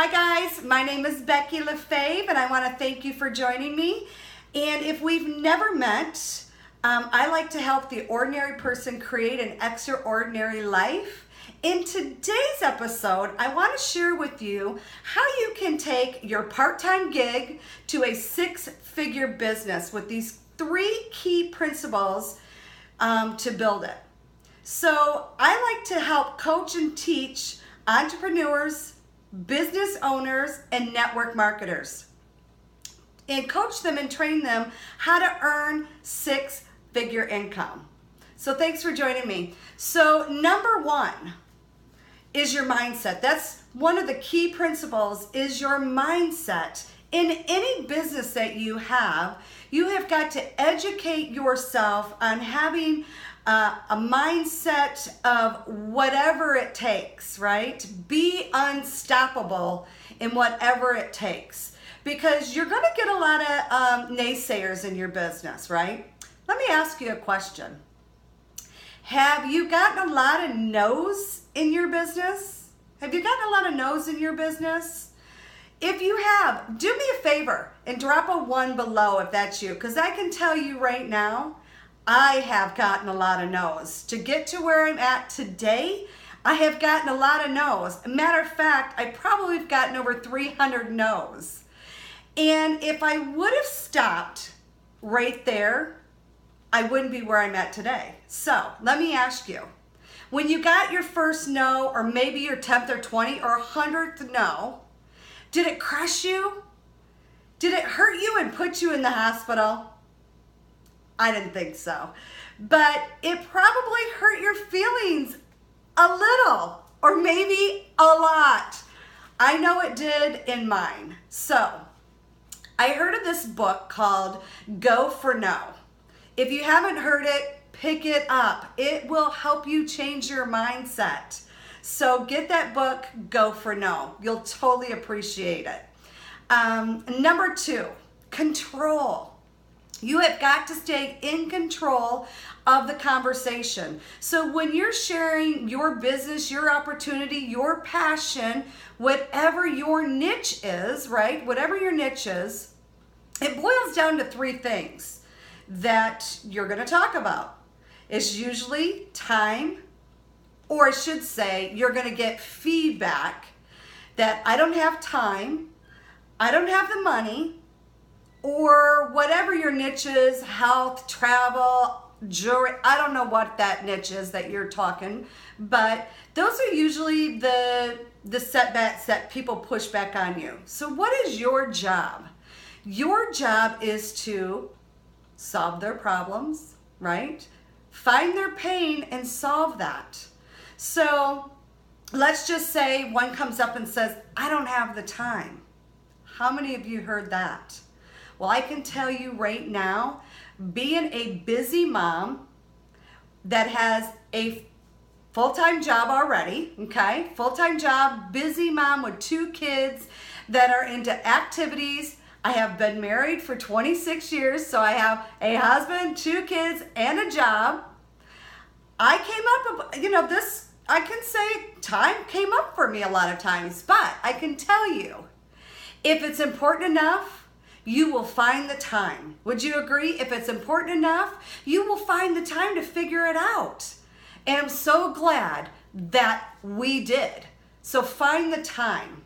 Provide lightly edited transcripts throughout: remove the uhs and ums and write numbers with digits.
Hi guys, my name is Becky LaFave and I want to thank you for joining me. And if we've never met, I like to help the ordinary person create an extraordinary life. In today's episode, I want to share with you how you can take your part-time gig to a six-figure business with these three key principles to build it. So I like to help coach and teach entrepreneurs, business owners, and network marketers, and coach them and train them how to earn six-figure income. So thanks for joining me. So number one is your mindset. That's one of the key principles, is your mindset. In any business that you have got to educate yourself on having a mindset of whatever it takes, right? Be unstoppable in whatever it takes, because you're going to get a lot of naysayers in your business, right? Let me ask you a question. Have you gotten a lot of no's in your business? Have you gotten a lot of no's in your business? If you have, do me a favor and drop a 1 below if that's you, because I can tell you right now, I have gotten a lot of no's. To get to where I'm at today, I have gotten a lot of no's. Matter of fact, I probably have gotten over 300 no's. And if I would have stopped right there, I wouldn't be where I'm at today. So let me ask you, when you got your first no, or maybe your 10th or 20th or 100th no, did it crush you? Did it hurt you and put you in the hospital? I didn't think so. But it probably hurt your feelings a little, or maybe a lot. I know it did in mine. So I heard of this book called Go for No. If you haven't heard it, pick it up. It will help you change your mindset. So get that book, Go for No. You'll totally appreciate it. Number 2, control. You have got to stay in control of the conversation. So when you're sharing your business, your opportunity, your passion, whatever your niche is, right? Whatever your niche is, it boils down to 3 things that you're going to talk about. It's usually time, or I should say, you're going to get feedback that I don't have time, I don't have the money, or whatever your niche is, health, travel, jewelry, I don't know what that niche is that you're talking, but those are usually the setbacks that people push back on you. So what is your job? Your job is to solve their problems, right? Find their pain and solve that. So let's just say one comes up and says, I don't have the time. How many of you heard that? Well, I can tell you right now, being a busy mom that has a full-time job already, okay? Full-time job, busy mom with 2 kids that are into activities. I have been married for 26 years, so I have a husband, 2 kids, and a job. I came up, I can say time came up for me a lot of times, but I can tell you, if it's important enough, you will find the time. Would you agree? If it's important enough, you will find the time to figure it out. And I'm so glad that we did. So find the time,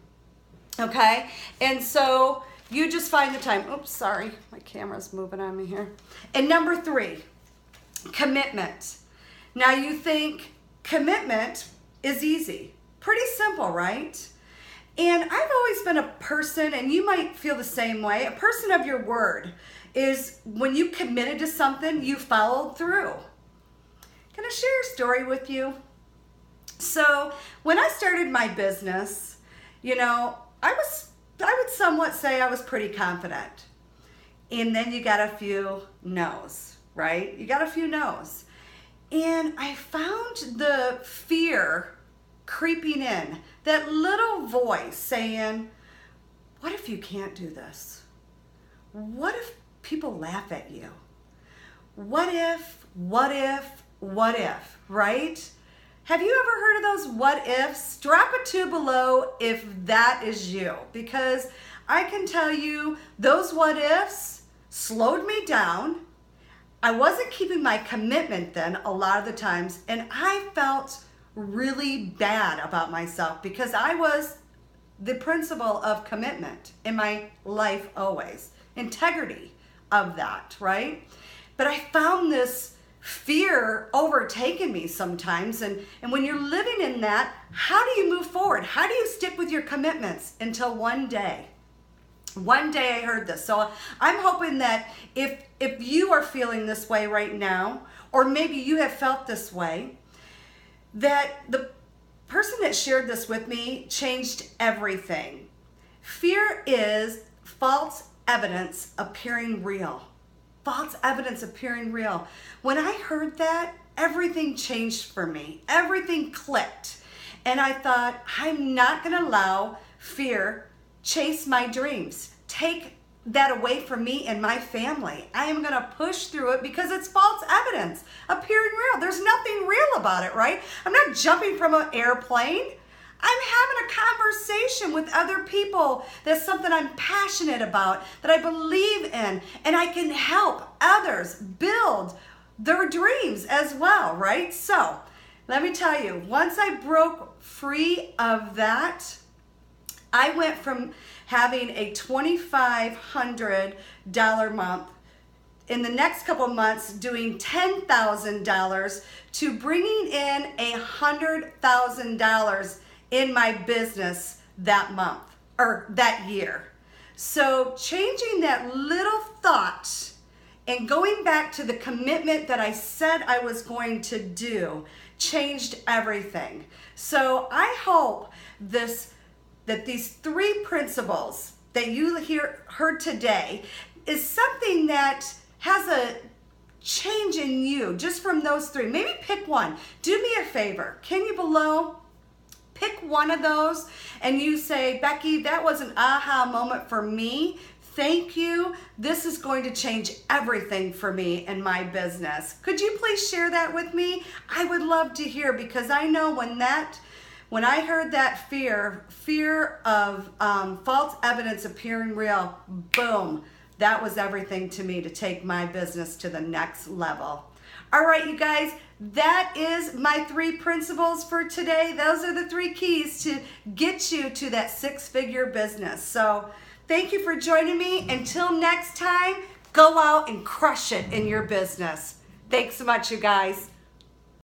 okay? And so you just find the time. Oops, sorry, my camera's moving on me here. And number 3, commitment. Now you think commitment is easy. Pretty simple, right? And I've always been a person, and you might feel the same way, a person of your word. Is when you committed to something, you followed through. Can I share a story with you? So when I started my business, I would somewhat say I was pretty confident. And then you got a few no's, right? You got a few no's. And I found the fear creeping in, that little voice saying, what if you can't do this? What if people laugh at you? What if, right? Have you ever heard of those what ifs? Drop a 2 below if that is you, because I can tell you those what ifs slowed me down. I wasn't keeping my commitment then a lot of the times, and I felt really bad about myself because I was the principle of commitment in my life always. Integrity of that, right? But I found this fear overtaking me sometimes, and when you're living in that, how do you move forward? How do you stick with your commitments until one day I heard this. So I'm hoping that if you are feeling this way right now, or maybe you have felt this way, that the person that shared this with me changed everything. Fear is false evidence appearing real. False evidence appearing real. When I heard that, everything changed for me. Everything clicked. And I thought, I'm not going to allow fear chase my dreams. Take that away from me and my family. I am going to push through it because it's false evidence appearing real. There's nothing real about it, right? I'm not jumping from an airplane. I'm having a conversation with other people. That's something I'm passionate about, that I believe in, and I can help others build their dreams as well, right? So let me tell you, once I broke free of that, I went from having a $2,500 month, in the next couple months doing $10,000, to bringing in $100,000 in my business that month or that year. So changing that little thought and going back to the commitment that I said I was going to do changed everything. So I hope that these 3 principles that you heard today is something that has a change in you just from those 3. Maybe pick one. Do me a favor. Can you below pick one of those and you say, Becky, that was an aha moment for me. Thank you. This is going to change everything for me in my business. Could you please share that with me? I would love to hear, because I know when I heard that fear of false evidence appearing real, boom, that was everything to me to take my business to the next level. All right, you guys, that is my 3 principles for today. Those are the 3 keys to get you to that 6-figure business. So thank you for joining me. Until next time, go out and crush it in your business. Thanks so much, you guys.